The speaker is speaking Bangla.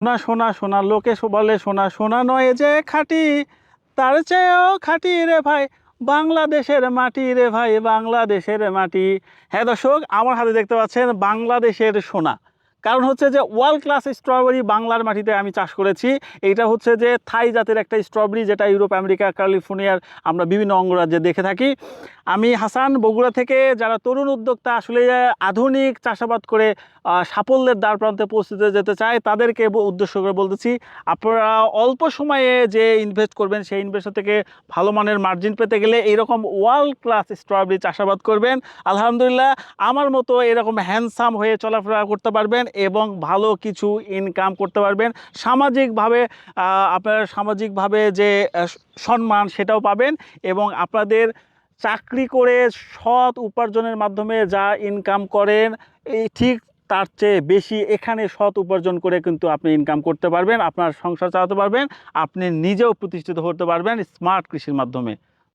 সোনা সোনা সোনা লোকে বলে সোনা সোনা নয় যে খাঁটি, তার চেয়েও খাঁটি রে ভাই বাংলাদেশের মাটি রে ভাই, বাংলাদেশের মাটি। হ্যাঁ দর্শক, আমার হাতে দেখতে পাচ্ছেন বাংলাদেশের সোনা। কারণ হচ্ছে যে ওয়ার্ল্ড ক্লাস স্ট্রবেরি বাংলার মাটিতে আমি চাষ করেছি। এইটা হচ্ছে যে থাই জাতের একটা স্ট্রবেরি, যেটা ইউরোপ, আমেরিকা, ক্যালিফোর্নিয়ার আমরা বিভিন্ন অঙ্গরাজ্যে দেখে থাকি। আমি হাসান, বগুড়া থেকে। যারা তরুণ উদ্যোক্তা আসলে আধুনিক চাষাবাদ করে সাফল্যের দ্বার প্রান্তে পৌঁছতে যেতে চায়, তাদেরকে উদ্দেশ্য করে বলতেছি, আপনারা অল্প সময়ে যে ইনভেস্ট করবেন সেই ইনভেস্ট থেকে ভালো মানের মার্জিন পেতে গেলে এইরকম ওয়ার্ল্ড ক্লাস স্ট্রবেরি চাষাবাদ করবেন। আলহামদুলিল্লাহ, আমার মতো এরকম হ্যান্ডসাম হয়ে চলাফেরা করতে পারবেন এবং ভালো কিছু ইনকাম করতে পারবেন। সামাজিকভাবে আপনার সামাজিকভাবে যে সম্মান সেটাও পাবেন, এবং আপনাদের চাকরি করে সৎ উপার্জনের মাধ্যমে যা ইনকাম করেন এই ঠিক তার চেয়ে বেশি এখানে সৎ উপার্জন করে কিন্তু আপনি ইনকাম করতে পারবেন, আপনার সংসার চালাতে পারবেন, আপনি নিজেও প্রতিষ্ঠিত হতে পারবেন স্মার্ট কৃষির মাধ্যমে।